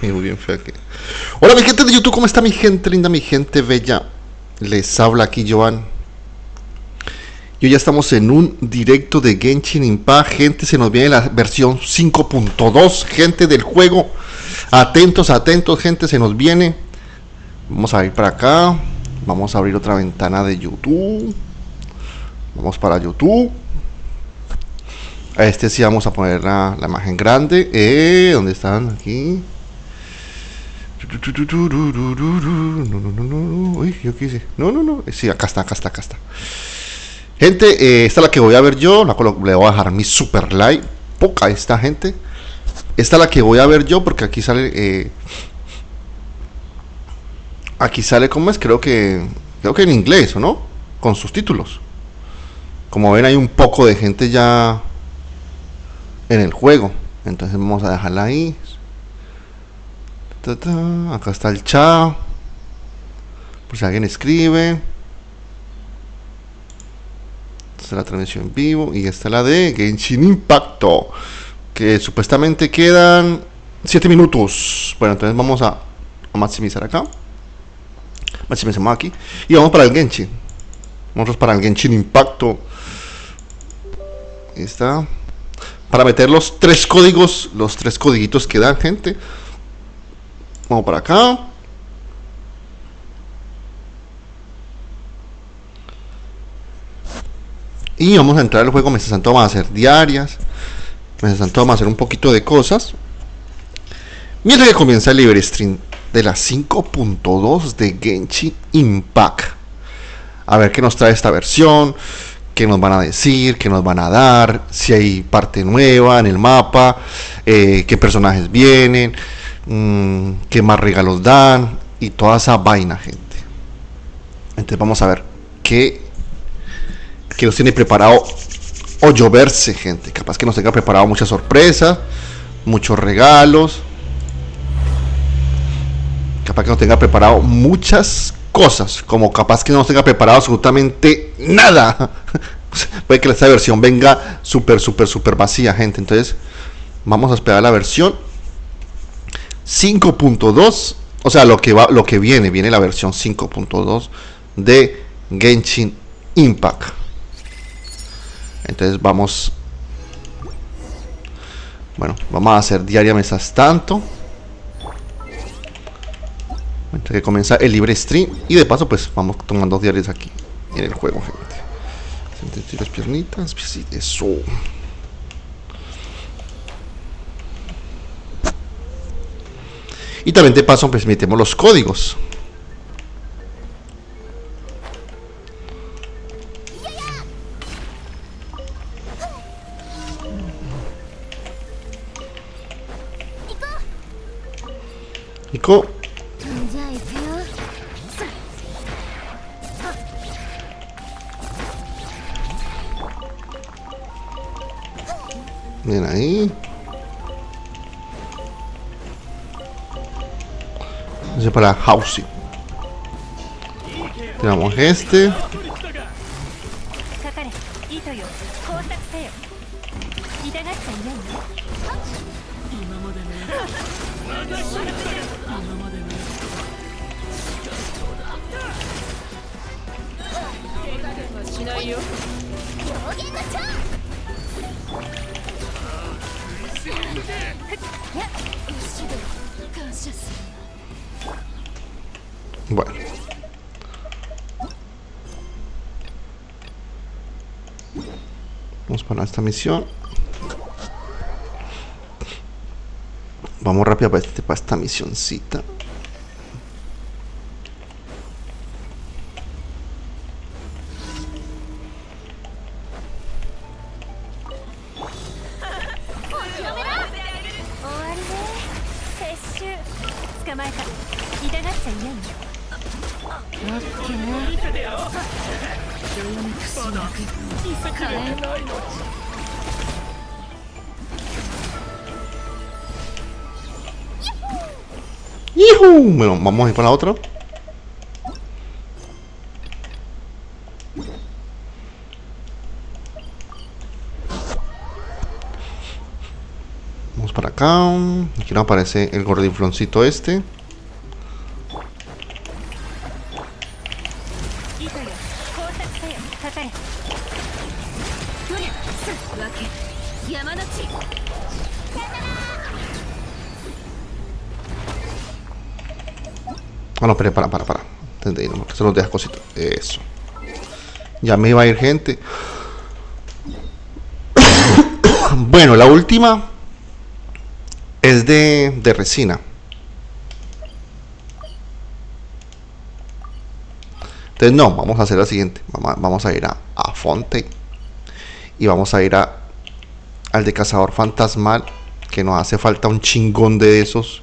Muy bien, fea que... Hola mi gente de YouTube, ¿cómo está mi gente linda, mi gente bella? Les habla aquí Joan. Y hoy ya estamos en un directo de Genshin Impact. Gente, se nos viene la versión 5.2, gente del juego. Atentos, atentos, gente, se nos viene. Vamos a ir para acá. Vamos a abrir otra ventana de YouTube. Vamos para YouTube. A este sí vamos a poner la imagen grande. ¿Dónde están? Aquí. Uy, yo quise. No. Sí, acá está. Gente, esta es la que voy a ver yo. La cual le voy a dejar mi super like. Poca esta gente. Esta es la que voy a ver yo porque aquí sale. Aquí sale, ¿cómo es? Creo que en inglés, ¿o no? Con sus títulos. Como ven, hay un poco de gente ya en el juego. Entonces vamos a dejarla ahí. Acá está el chat. Por si alguien escribe. Esta es la transmisión en vivo. Y esta es la de Genshin Impact, que supuestamente quedan 7 minutos. Bueno, entonces vamos a maximizar acá. Maximizamos aquí. Y vamos para el Genshin. Vamos para el Genshin Impact. Ahí está. Para meter los 3 códigos. Los 3 codiguitos que dan, gente. Vamos para acá. Y vamos a entrar al juego. Mientras tanto vamos a hacer diarias. Mientras tanto vamos a hacer un poquito de cosas. Mientras que comienza el libre stream de la 5.2 de Genshin Impact. A ver qué nos trae esta versión. Qué nos van a decir. Qué nos van a dar. Si hay parte nueva en el mapa. Qué personajes vienen. Qué más regalos dan. Y toda esa vaina, gente. Entonces vamos a ver qué nos tiene preparado o lloverse, gente. Capaz que nos tenga preparado muchas sorpresas, muchos regalos. Capaz que nos tenga preparado muchas cosas, como capaz que no nos tenga preparado absolutamente nada. Puede que esta versión venga súper vacía, gente. Entonces vamos a esperar la versión 5.2. O sea, lo que viene la versión 5.2 de Genshin Impact. Entonces vamos a hacer diaria mientras tanto. Mientras que comienza el libre stream. Y de paso pues vamos tomando diarias aquí en el juego, gente. Sentir las piernitas. Eso. Y también de paso pues metemos los códigos. Nico. Bien ahí. Ese para housing. Tiramos este. Bueno. Vamos para esta misión. Vamos rápido para esta misioncita. ¡Yuhu! Bueno, vamos a ir para la otra. Vamos para acá. Aquí no aparece el gordinfloncito este. Ah, no, espere, para. Entendí, no, que se nos deja cositas. Eso. Ya me iba a ir, gente. Bueno, la última es de resina. Entonces no, vamos a hacer la siguiente. Vamos a ir a Fonte. Y vamos a ir al de cazador fantasmal. Que nos hace falta un chingón de esos.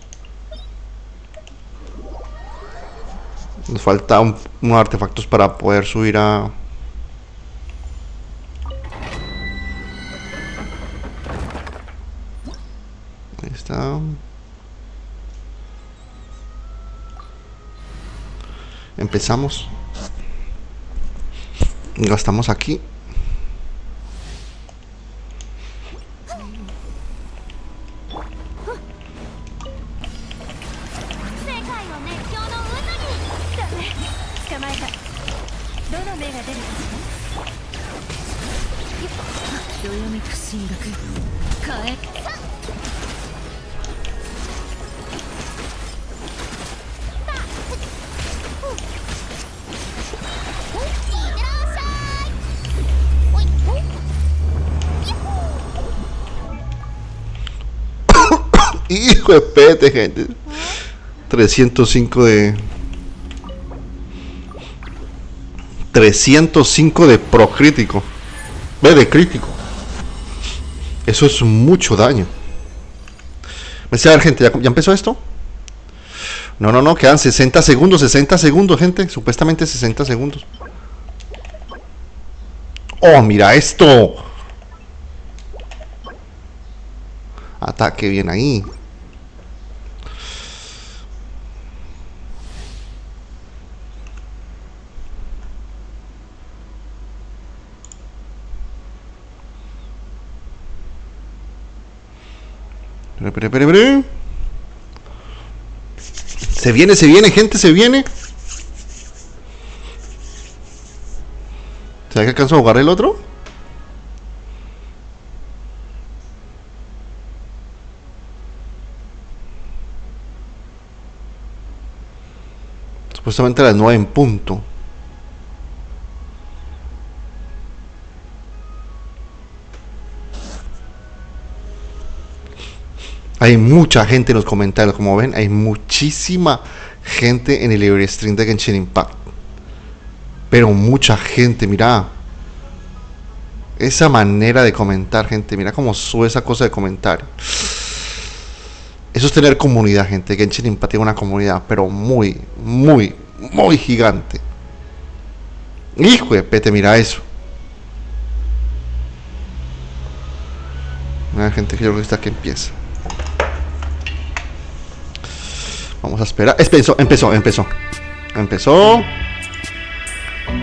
Nos falta unos artefactos para poder subir a... Ahí está. Empezamos. Gastamos aquí. Hijo de pete, gente. 305 de... 305 de pro crítico. Ve, de crítico. Eso es mucho daño. Me dice, a ver, gente, ¿ya empezó esto? No, quedan 60 segundos, gente. Supuestamente 60 segundos. Oh, mira esto. Ataque bien ahí. Espere. Se viene, gente, se viene. ¿Será que alcanzo a jugar el otro? Supuestamente a las 9 en punto. Hay mucha gente en los comentarios, como ven, hay muchísima gente en el live stream de Genshin Impact. Pero mucha gente, mira. Esa manera de comentar, gente, mira cómo sube esa cosa de comentario. Eso es tener comunidad, gente. Genshin Impact tiene una comunidad, pero muy gigante. Hijo de pete, mira eso. Mira, gente, que yo creo que está que empieza. Vamos a esperar. Empezó.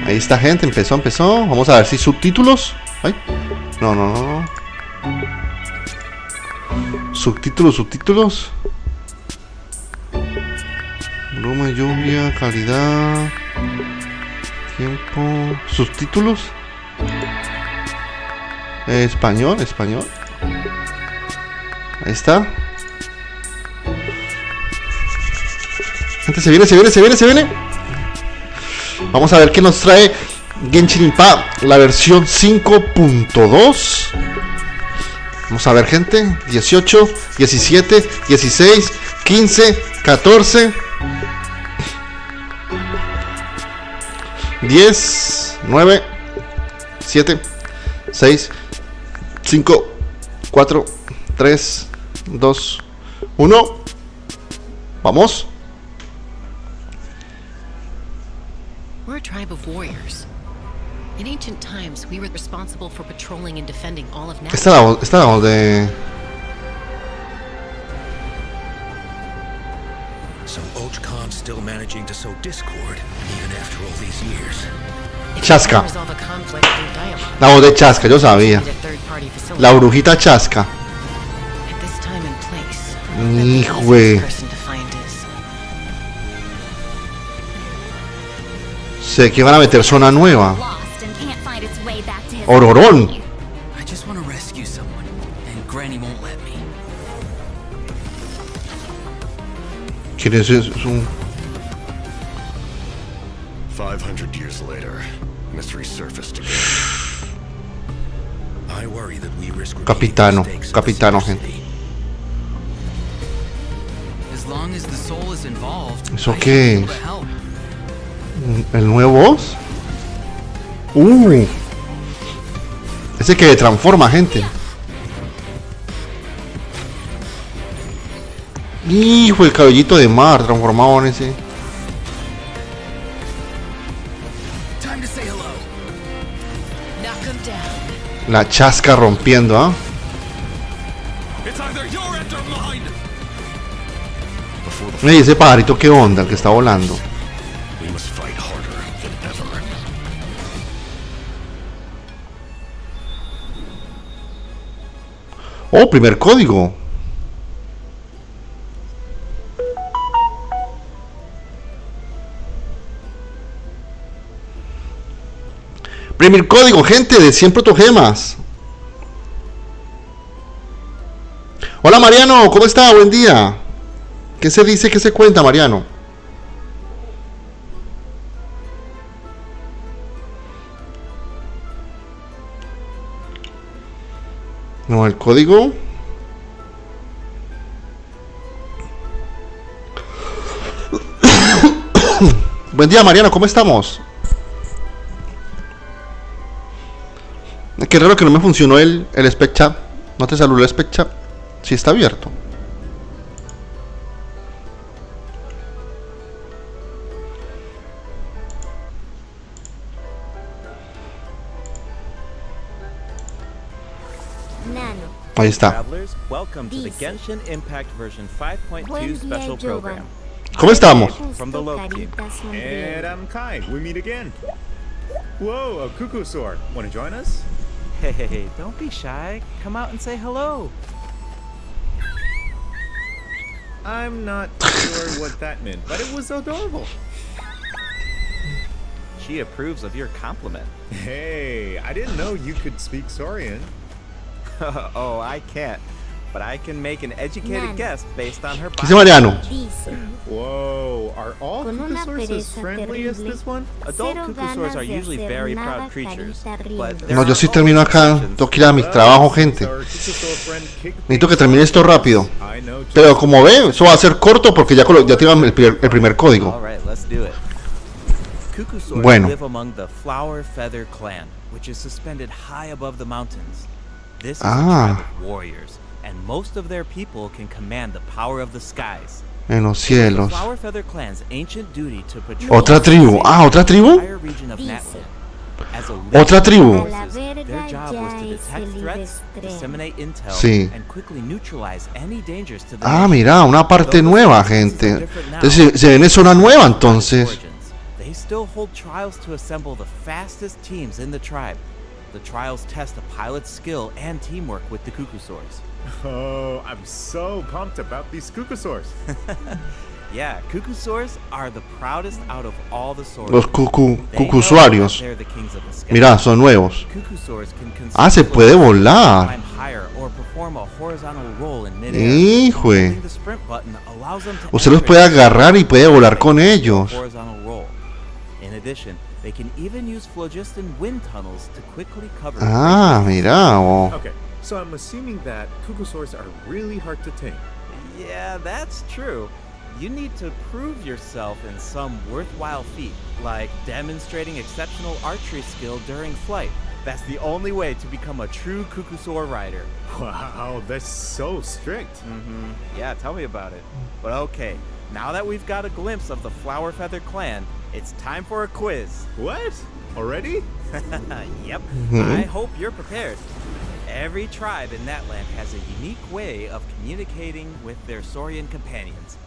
Ahí está, gente. Empezó. Vamos a ver si subtítulos. Ay. No. Subtítulos. Volumen, lluvia, calidad, tiempo. Subtítulos. Español. Ahí está. Gente, se viene. Vamos a ver qué nos trae Genshin Impact, la versión 5.2. Vamos a ver, gente. 18, 17, 16, 15, 14, 10, 9, 7, 6, 5, 4, 3, 2, 1. Vamos. tribe of warriors. In ancient times, we were responsible for patrolling and defending all of Napa. Esta la voz de... So Ochcon's still managing to sow discord even after all these years. Chasca. Resolve a conflict through dialogue. La voz de Chasca, yo sabía. Need a third-party facility. La brujita Chasca. At this time and place, Hijo the de... easiest person to find is Sé que van a meter zona nueva. Lost and can't find its way back to his Ororón. family. I just want to rescue someone, and Granny won't let me. ¿Quién es eso? Es un... 500 years later, mystery surfaced again. I worry that we risk repeating Capitano. mistakes of Capitano, the gente. city. As long as the soul is involved, ¿Eso I should qué be able es? to help. ¿El nuevo boss? Ese que transforma gente. Hijo, el cabellito de mar transformado en ese. Time to say hello. knock 'em down. La Chasca rompiendo, ¿ah? It's either your end or mine. Before the Ey, ese pajarito, ¿qué onda? El que está volando. we must fight harder than ever. Oh, primer código. Primer código, gente, de 100 protogemas. Hola, Mariano, ¿cómo está? Buen día. ¿Qué se dice? ¿Qué se cuenta, Mariano? No, el código. Buen día, Mariano, ¿cómo estamos? Qué raro que no me funcionó el Spec Chat. ¿No te saludó el Spec Chat? Sí está abierto. Nano. Ahí está. Travelers, welcome to the Dice. Genshin Impact version 5.2 Buen día, special Jovan. program. ¿Cómo estamos? From the Loke team. Carita And sonriente. I'm Kai. We meet again. Whoa, a cuckoo sword. Want to join us? Hey, don't be shy. Come out and say hello. I'm not sure what that meant, but it was adorable. She approves of your compliment. Hey, I didn't know you could speak Saurian. Oh, I can't. But I can make an educated Nano. guess based on her ¿Qué dice bio. Mariano? Dice, Whoa, are all Con una cuckoosaurs as pereza friendly as terrible. this one? Adult Cero cuckoosaurs ganas are de usually hacer very nada, proud creatures. carita But riendo. there No, are yo sí always termino acá. exceptions. Tengo que ir a mi Well, trabajo, since gente. our cuckoosaur friend kicked Necesito que things termine off, esto rápido. I know just Pero como ve, eso va a ser corto porque ya tiran el primer código. All right, let's do it. Cuckoosaurs Bueno. live among the Flower Feather clan, which is suspended high above the mountains. This is a Ah. tribe of warriors, and most of their people can command the power of the skies. En los The cielos. Flower Feather clan's ancient duty to patrol Otra and tribu. save Ah, ¿otra the tribu? entire region of Dice. Natlan. As a Otra living tribu. A la forces, their verga job was ya to es detect el threats, extremo. disseminate intel, Sí. and quickly neutralize any dangers to the Ah, nation. mira, una parte Though the nueva, circumstances are gente. different now, Entonces se viene zona nueva, entonces. Origins. They still hold trials to assemble the fastest teams in the tribe. The trials test a pilot's skill and teamwork with the cuckoosaurs. Oh, I'm so pumped about these cuckoosaurs. Yeah, cuckoosaurs are the proudest out of all the saurians. Los They know cucusuarios. that they're the kings of the sky. Mira, son nuevos. Cuckoosaurs can Ah, se puede volar. climb higher or perform a horizontal roll in midair. Hijo. Holding the sprint button allows them to Usted los enter puede into agarrar y puede volar con a ellos. horizontal roll. In addition, they can even use phlogiston wind tunnels to quickly cover Ah, mira. Oh. Okay, so I'm assuming that cuckoosaurs are really hard to tame. Yeah, that's true. You need to prove yourself in some worthwhile feat, like demonstrating exceptional archery skill during flight. That's the only way to become a true cuckoosaur rider. Wow, that's so strict. Yeah, tell me about it. But okay, now that we've got a glimpse of the Flower Feather clan, It's time for a quiz. What? Already? Yep. I hope you're prepared. Every tribe in that land has a unique way of communicating with their Saurian companions.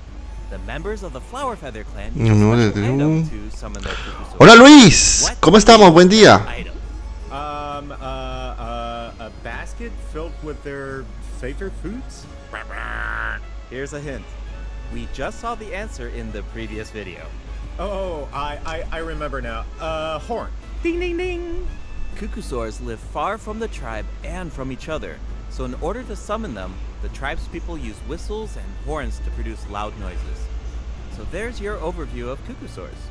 The members of the Flower Feather clan use a special item to summon their Kukusaur. Hola Luis, ¿cómo estamos? Buen día. Item. A basket filled with their favorite foods? Here's a hint. We just saw the answer in the previous video. Oh, I remember now. Horn. Ding ding ding! Kukusaurs live far from the tribe and from each other, so in order to summon them, the tribe's people use whistles and horns to produce loud noises. So there's your overview of Kukusaurs.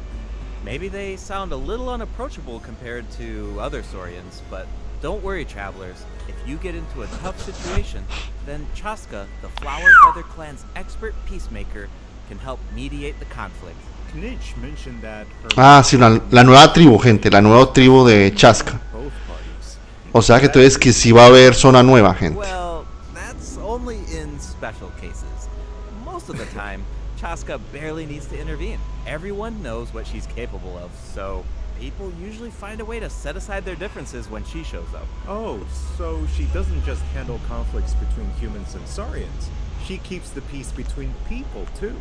Maybe they sound a little unapproachable compared to other Saurians, but don't worry, travelers. If you get into a tough situation, then Chaska, the Flower Feather clan's expert peacemaker, can help mediate the conflict. Knitch mentioned that her Ah, sí, la nueva tribu, gente, la nueva tribu de Chaska. both parties. O sea que entonces que sí va a haber zona nueva, gente. Well, that's only in special cases. Most of the time, Chaska barely needs to intervene. Everyone knows what she's capable of, so people usually find a way to set aside their differences when she shows up. Oh, so she doesn't just handle conflicts between humans and Saurians. She keeps the peace between people, too.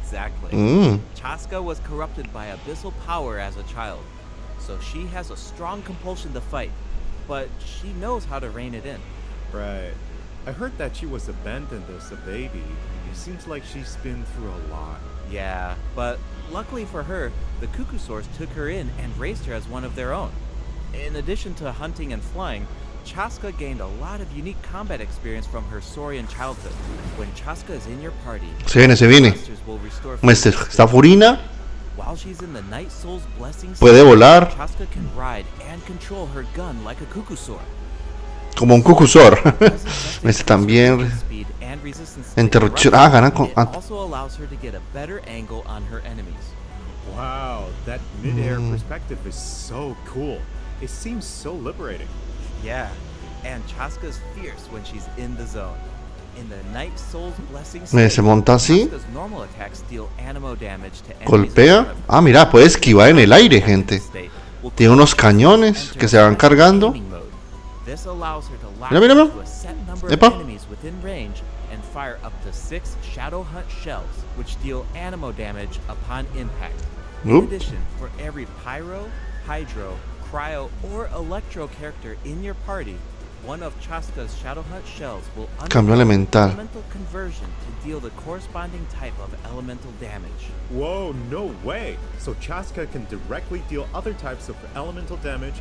Exactly. Chaska was corrupted by abyssal power as a child, so she has a strong compulsion to fight, but she knows how to rein it in. Right. I heard that she was abandoned as a baby. It seems like she's been through a lot. Yeah, but luckily for her, the Kukusaurs took her in and raised her as one of their own. In addition to hunting and flying, Chaska gained a lot of unique combat experience from her Saurian childhood. When Chaska is in your party, Se viene. monsters will restore Esta Furina While she's in the Night Soul's blessing puede volar Chaska can ride and control her gun like a Kukusaur. como un Kukusor. También Speed and resistance to interrupción. interruption. Ganan con. It also allows her to get a better angle on her enemies. Wow, that mid-air perspective is so cool. It seems so liberating. Yeah, and Chaska's fierce when she's in the zone. In the Night Soul's blessing Se monta así, Chaska's normal attacks deal animo damage to enemies in golpea. front of her. Ah, mira, puede esquivar en el aire, gente. Tiene unos cañones que se van cargando. This allows her to lock Mira, mira, mira. into a set number of Epa. enemies within range and fire up to 6 Shadow Hunt shells, which deal animo damage upon impact. In Oop. addition, for every Pyro, Hydro, Cryo, or Electro character in your party, one of Chaska's Shadow Hunt shells will Cambio elemental. elemental conversion to deal the corresponding type of elemental damage. Whoa, no way! So Chaska can directly deal other types of elemental damage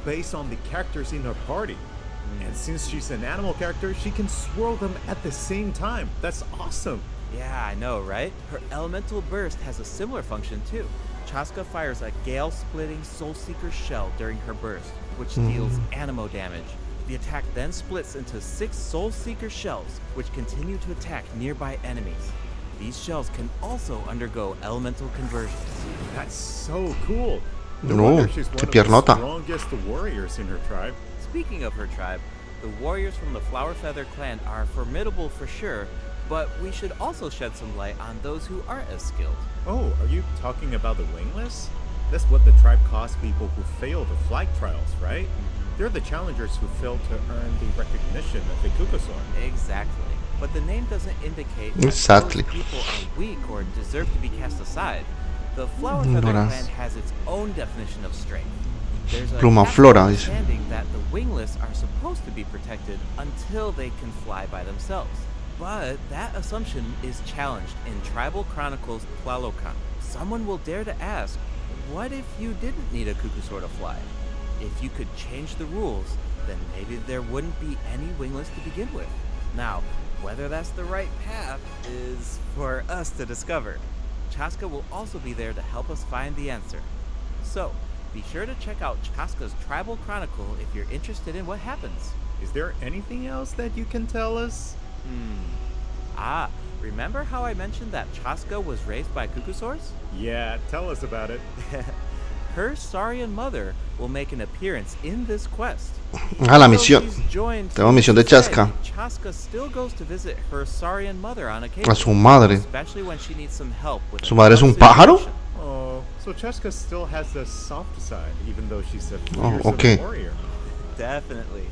based on the characters in her party. And since she's an animal character, she can swirl them at the same time. That's awesome! Yeah, I know, right? Her elemental burst has a similar function too. Chaska fires a gale-splitting Soul Seeker shell during her burst, which deals animo damage. The attack then splits into 6 Soul Seeker shells, which continue to attack nearby enemies. These shells can also undergo elemental conversions. That's so cool! No No, wonder she's qué one of the piernota. strongest warriors in her tribe. Speaking of her tribe, the warriors from the Flower Feather clan are formidable for sure, but we should also shed some light on those who aren't as skilled. Oh, are you talking about the wingless? That's what the tribe calls people who fail the flight trials, right? They're the challengers who fail to earn the recognition of a Kukusaur. Exactly. But the name doesn't indicate that Exactly. those people are weak or deserve to be cast aside. The Flower Feather Ignoras. clan has its own definition of strength. There's a Pluma tacit flora, dice. understanding that the wingless are supposed to be protected until they can fly by themselves. But that assumption is challenged in Tribal Chronicles Tlalocan. Someone will dare to ask, what if you didn't need a Kukusaur to fly? If you could change the rules, then maybe there wouldn't be any wingless to begin with. Now, whether that's the right path is for us to discover. Chaska will also be there to help us find the answer. So, be sure to check out Chaska's Tribal Chronicle if you're interested in what happens. Is there anything else that you can tell us? Remember how I mentioned that Chaska was raised by Kukusaurs? Yeah, tell us about it. Her Saurian mother will make an appearance in this quest. Ah, la misión. Though she's joined Tenemos misión de society, Chaska. Chaska still goes to visit her Saurian mother on occasion. A su madre. Especially when she needs some help with ¿Su madre es un important pájaro? situation. Oh, So Cheska still has a soft side, even though she's a Oh, fearsome okay. warrior. Definitely.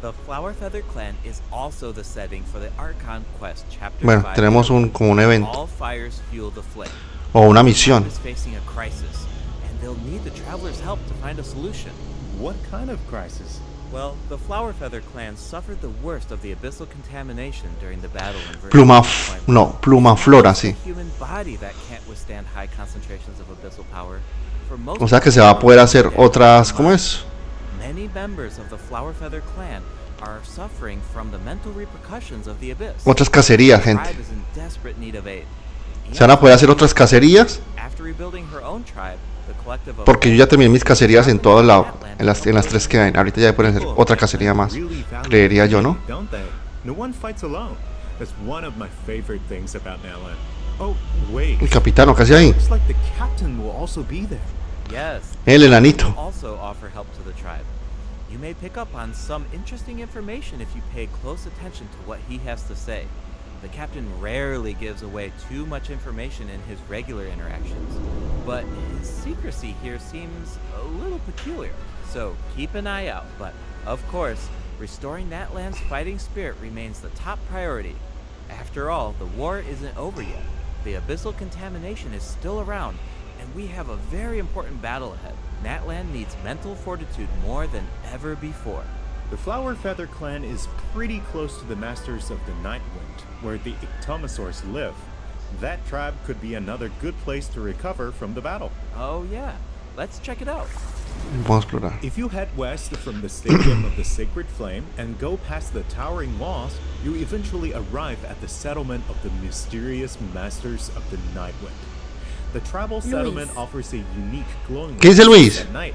The Flower Feather Clan is also the setting for the Archon Quest Chapter Bueno, 5. tenemos como un evento All fires fuel the flame. o una misión. Is facing a crisis, and they'll need the travelers' help to find a solution. What kind of crisis? Well, the Flower Feather Clan suffered the worst of the abyssal contamination during the battle in version Plumaflora, sí. A human body that can't withstand high concentrations of abyssal power. For most O sea que se va a poder hacer otras, ¿cómo es? Many members of the Flower Feather Clan are suffering from the mental repercussions of the abyss. Otras cacerías, The gente. tribe is in desperate need of aid. Se van a poder hacer otras cacerías. After rebuilding her own tribe, the collective of Porque yo ya terminé mis cacerías en todos lados. En las 3 que hay. Ahorita ya pueden hacer otra cacería más. Creería yo, ¿no? Don't they? No one fights alone. That's one of my favorite things about Nalan. Oh, wait. El capitano, casi ahí. Looks like the captain will also be there. Yes. El enanito. Also offer help to the tribe. You may pick up on some interesting information if you pay close attention to what he has to say. The captain rarely gives away too much information in his regular interactions, but his secrecy here seems a little peculiar. So keep an eye out, but of course, restoring Natlan's fighting spirit remains the top priority. After all, the war isn't over yet. The abyssal contamination is still around, and we have a very important battle ahead. Natlan needs mental fortitude more than ever before. The Flower Feather Clan is pretty close to the Masters of the Nightwind, where the Ictomosaurs live. That tribe could be another good place to recover from the battle. Oh yeah, let's check it out. Vamos a explorar. If you head west from the Stadium of the Sacred Flame and go past the towering walls, you eventually arrive at the settlement of the mysterious Masters of the Nightwind. The tribal settlement offers a unique glowing ¿Qué dice Luis? at night.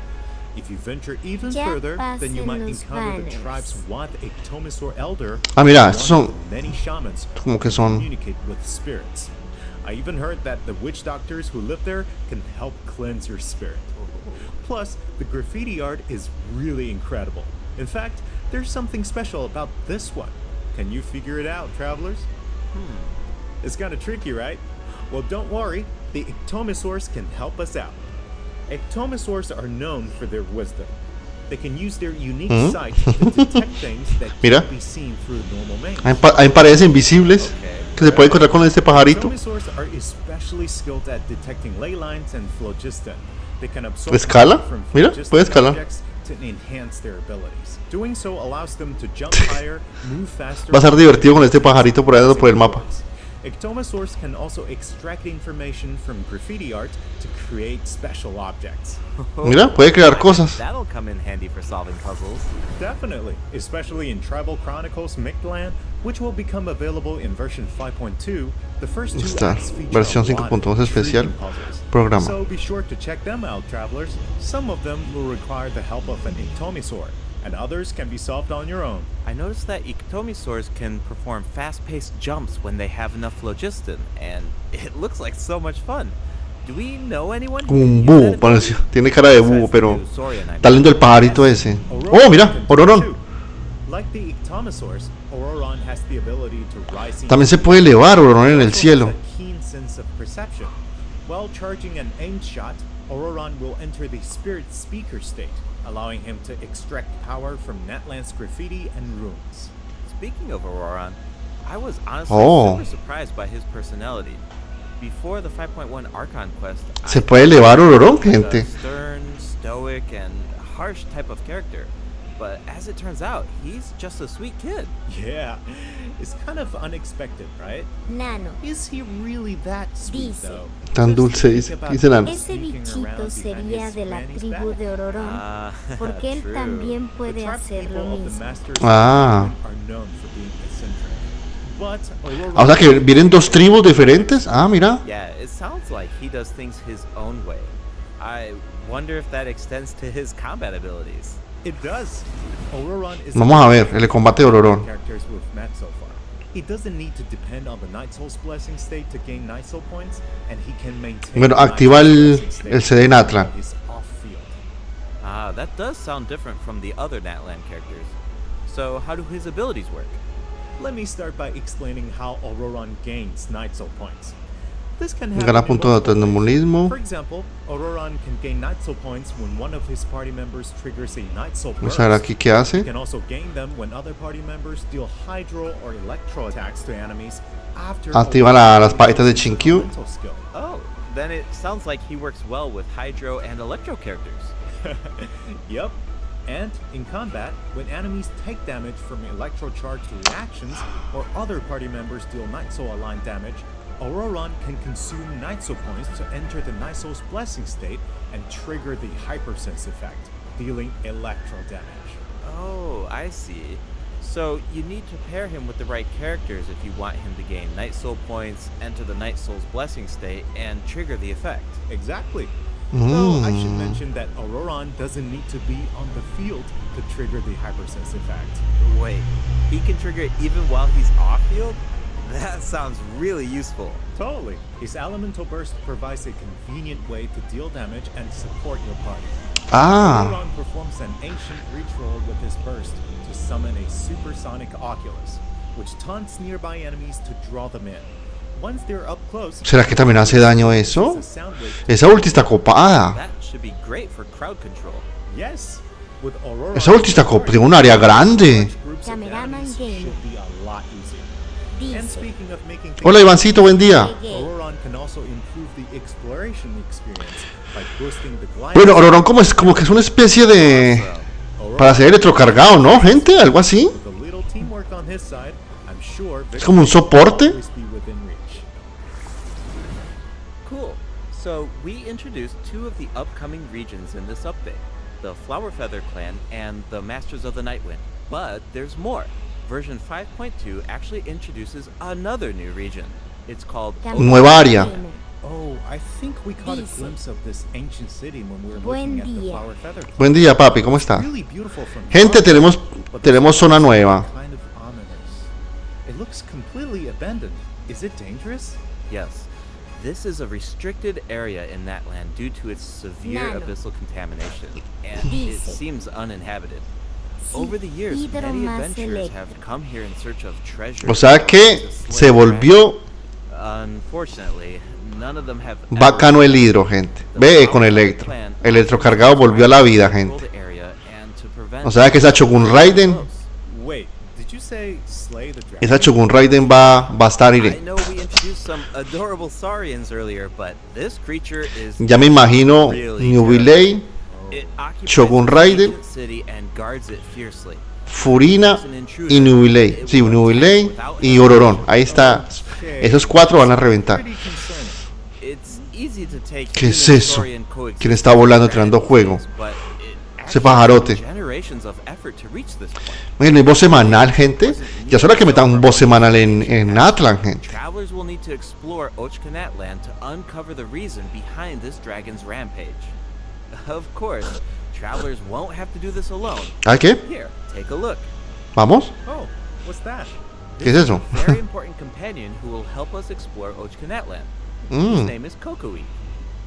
If you venture even Ya further, then you might pasen los encounter the banners. tribe's Wat Ictomosaur Elder, Ah, mira, one estos son of the many shamans como que who son- communicate with spirits. I even heard that the witch doctors who live there can help cleanse your spirit. Plus, the graffiti art is really incredible. In fact, there's something special about this one. Can you figure it out, travelers? It's kind of tricky, right? Well, don't worry, the Ictomosaurs can help us out. Ictomosaurs are known for their wisdom. They can use their unique sight to detect things that Mira. can't be seen through normal means. Hay paredes invisibles que se puede encontrar con este pajarito. Ictomosaurs are especially skilled at detecting ley lines and phlogiston. They can absorb ¿Escala? from Mira, phlogiston puede escalar. objects to enhance their abilities. Doing so allows them to jump higher, move faster. Va a ser divertido con este pajarito por ahí por el mapa. Ictomosaurs can also extract information from graffiti art to create special objects. Mira, puede crear cosas. That'll come in handy for solving puzzles. Definitely, especially in Tribal Chronicles Mictlan, which will become available in version 5.2. The first two Está, acts feature versión a lot of 5.2 especial, intriguing puzzles. programa. So be sure to check them out, travelers. Some of them will require the help of an Ictomosaur, and others can be solved on your own. I noticed that Ictomosaurs can perform fast-paced jumps when they have enough phlogiston, and it looks like so much fun. Do we know anyone who Como un can use búho, that parece. ability? Tiene cara de búho, Besides pero the new Saurian, I está lindo el pajarito ese. Oh, mira, can do it Ororón. too. Like the Ictomosaurs, Ororon has the ability to rise in También se puede elevar Ororón en el also cielo. has a keen sense of perception. While charging an aimed shot, Ororon will enter the spirit speaker state, allowing him to extract power from Natlan's graffiti and runes. Speaking of Auroron, I was honestly Oh. super surprised by his personality. Before the 5.1 Archon quest, Se I puede elevar Ororón, thought he was gente. a stern, stoic, and harsh type of character. But as it turns out, he's just a sweet kid. Yeah, it's kind of unexpected, right? Nano, Is he really that sweet, Dice. though? Tan Just dulce, think dice. about Dice Nano. ese sneaking bichito around behind sería his de la granny's tribu back. de Ororón, porque él True. también The puede hacer lo tribespeople of the mismo. Masters Ah. of the Nightwind are known for being eccentric. But Aurora Ah, o sea que vienen dos tribus diferentes. Ah, mira. Yeah, it sounds like he does things his own way. I wonder if that extends to his combat abilities. It does. Auroron is Vamos a ver el combate de Ororón. characters we've met so far. He doesn't need to depend on the Night Soul's blessing state to gain Night Soul points, and he can maintain Bueno, the Night activa Soul's el blessing state CD en Atlan. while he's off field. Ah, that does sound different from the other Natlan characters. So how do his abilities work? Let me start by explaining how Auroron gains Night Soul points. This can happen Gana in puntos de multiple ways. tendemulismo. For example, Auroron can gain Night Soul points when one of his party members triggers a Night Soul Vamos burst. a ver aquí qué He hace. can also gain them when other party members deal Hydro or Electro attacks to enemies after Activa las paletas de Chinkyu. mental skill. Oh, then it sounds like he works well with Hydro and Electro characters. Yep. And in combat, when enemies take damage from electro-charged reactions or other party members deal Night Soul aligned damage, Auroron can consume Night Soul points to enter the Night Soul's blessing state and trigger the Hypersense effect, dealing electro damage. Oh, I see. So you need to pair him with the right characters if you want him to gain Night Soul points, enter the Night Soul's blessing state, and trigger the effect. Exactly. Though I should mention that Auroron doesn't need to be on the field to trigger the Hypersense effect. Wait, he can trigger it even while he's off-field? That sounds really useful. Totally. His Elemental Burst provides a convenient way to deal damage and support your party. Ah, Auroron performs an ancient reach roll with his burst to summon a supersonic Oculus, which taunts nearby enemies to draw them in. Once they're up close, ¿será que también hace daño eso? it's a sound wave to- Esa ulti está copada. That should be great for crowd control. Yes. With Auroron, Esa ulti está tiene un área grande. groups of Cameraman enemies game. should be a lot easier. And Dice. speaking of making things Hola Ivancito, buen día. Auroron can also improve the exploration experience by boosting the glide. Bueno, Auroron como que es una especie de... Auroron, Para ser electrocargado, ¿no, gente? Algo así. with a little teamwork on his side, I'm sure Es como un victory soporte. will always be within reach. Cool. So we introduced two of the upcoming regions in this update, the Flower Feather Clan and the Masters of the Nightwind. But there's more. Version 5.2 actually introduces another new region. It's called Nueva área. Oh, I think we caught a Dice. glimpse of this ancient city when we were Buen looking at the día. Flower Feather. Buen día, papi, ¿cómo está? Really beautiful from Gente, far, tenemos but there's zona something nueva. kind of ominous. It looks completely abandoned. Is it dangerous? Yes. This is a restricted area in that land due to its severe Nano. abyssal contamination, and it Dice. seems uninhabited. Sí, Over the years, hidro many más adventurers electro. have come here in search of treasure. O sea que se volvió Unfortunately, none of them have bacano el hidro, gente. Ve con electro. Electrocargado volvió a la vida, gente. O sea que esa Shogun Raiden, Wait, did you say slay the dragon? esa Shogun Raiden va a estar I iré. know we introduced some adorable Saurians earlier, but this creature is Ya me imagino really New good. Relay, It occupies Shogun the Raiden, ancient city and guards it fiercely. Furina y New Relay. Sí, New Relay y Auroron. Ahí está. Esos cuatro van a reventar. Pretty concerning. It's easy to take ¿Qué es human eso? Saurian coexistence ¿Quién está volando for tirando granted, fuego? but it Ese actually pajarote. took generations of effort to reach this point. Bueno, ¿y voz semanal, gente? Ya es hora que metan un voz semanal en Atlan, gente. Travelers will need to explore Ochkanat land to uncover the reason behind this dragon's rampage. Of course, travelers won't have to do this alone. ¿Ah, qué? Here, take a look. ¿Vamos? Oh, what's that? ¿Qué es eso? A very important companion who will help us explore Ochkanat land. His Mm, name is Kokoi.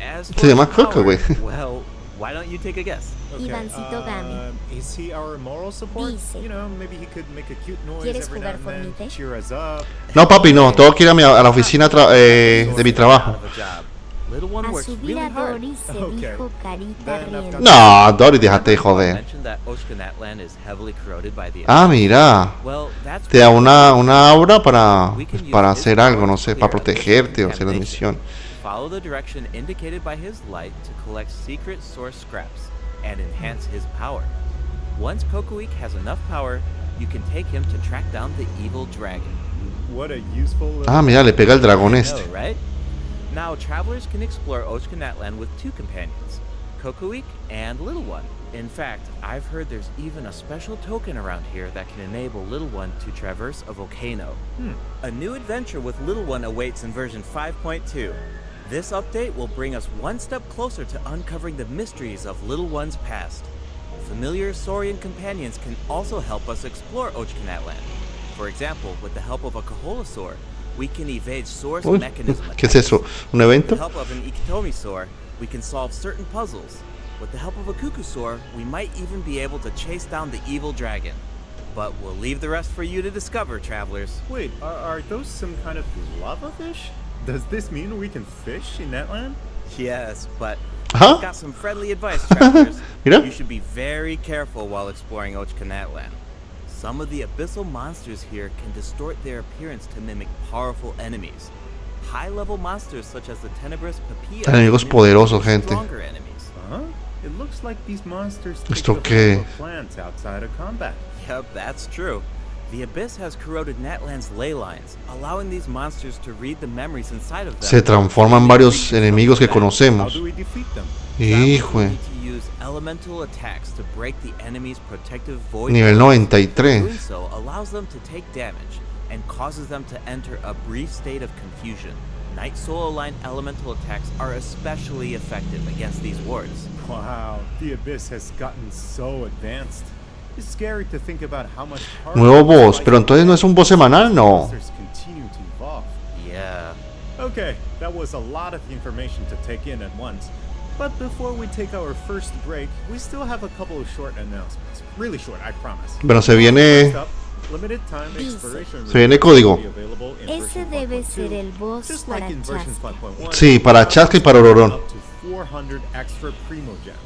As Se for llama his power, Kokoi. well, why don't you take a guess? Okay, Ivancito Gami. is he our moral support? Dice. You know, maybe he could make a cute noise ¿Quieres every now jugar and then, Fornite? cheer us up. No, papi, no. Tengo que ir a la oficina de mi trabajo. Out of a job. Little one A works subir really a hard. Dory se Okay. dijo carita Then I've riendo. got- No, Dory, déjate de I joder. mentioned that Ochkanat land is heavily corroded by the Ah, mira. Well, that's Te da why una aura para hacer algo, no sé, para protegerte o hacer la misión. follow the direction indicated by his light to collect secret source scraps and enhance his power. Once Kokoik has enough power, you can take him to track down the evil dragon. What a useful little Ah, mira, le pega el dragón I este. know, right? Now, travelers can explore Ochkanat land with two companions, Kokoik and Little One. In fact, I've heard there's even a special token around here that can enable Little One to traverse a volcano. A new adventure with Little One awaits in version 5.2. This update will bring us one step closer to uncovering the mysteries of Little One's past. Familiar Saurian companions can also help us explore Ochkanat land. For example, with the help of a Kaholasaur, we can evade source Uy, mechanism ¿qué es attacks. eso? ¿Un With evento? the help of an Ikitomisaur, we can solve certain puzzles. With the help of a Kukusaur, we might even be able to chase down the evil dragon. But we'll leave the rest for you to discover, travelers. Wait, are those some kind of lava fish? Does this mean we can fish in that land? Yes, but Ajá. I've got some friendly advice, travelers. Mira. You should be very careful while exploring Ochkanatlan. Some of the abyssal monsters here can distort their appearance to mimic powerful enemies. High-level monsters such as the tenebrous papilla Enemigos mimic poderosos, gente. stronger enemies. Huh? It looks like these monsters take ¿Esto the qué? form of plants outside of combat. Yep, that's true. The abyss has corroded Natlan's ley lines, allowing these monsters to read the memories inside of them. Se transforman varios enemigos que How conocemos. do we defeat them? Hijo. Travelers need to use elemental attacks to break the enemy's protective void. Nivel Doing 93. so allows them to take damage and causes them to enter a brief state of confusion. Night Soul aligned elemental attacks are especially effective against these wards. Wow, the abyss has gotten so advanced. It's scary to think about how much Nuevo boss, pero entonces no es un boss semanal, no. monsters continue to evolve. Yeah. Okay, that was a lot of information to take in at once. But before we take our first break, we still have a couple of short announcements. Really short, I promise. Bueno, se viene. First up, limited time exploration Se viene rewards código. will be available in Ese version debe 5.2, ser el boss just para like in version Chaska. 5.1. Sí, para Chaska y para Aurorón. Up to 400 extra primo gems.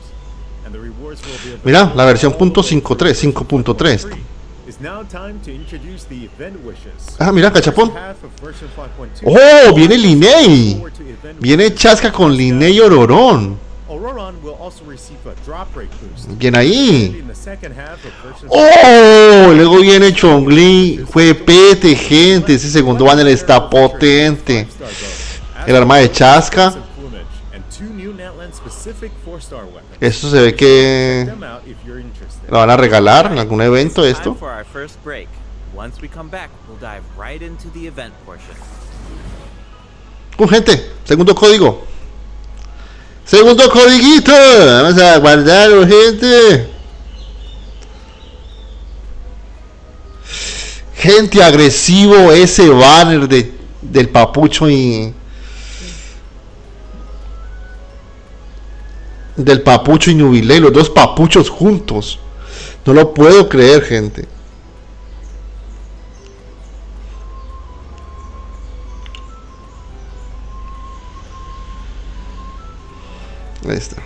And the rewards will be available Mira, la versión all the way .53, through 5.3. It's now time to introduce the event wishes. Ah, mira, cachapón. First half of version 5.2. ¡Oh! Viene Linnei. Viene Chaska con Linnei y Aurorón. Auroron will also receive a drop rate boost. Bien ahí. In the second half of version ¡Oh! Luego viene Chongli. Fue pete, gente. Ese segundo banner está potente. El arma de Chaska. and 2 new Natland specific 4-star weapons. Esto se ve que Check them out if you're interested. lo van a regalar en algún evento It's esto. time for our first break. Once we come back, we'll dive right into the event portion. Gente, segundo código. Segundo codiguito. Vamos a guardarlo, gente. Gente, agresivo ese banner del papucho y del papucho y Nubilé, los dos papuchos juntos. No lo puedo creer, gente. Ahí está.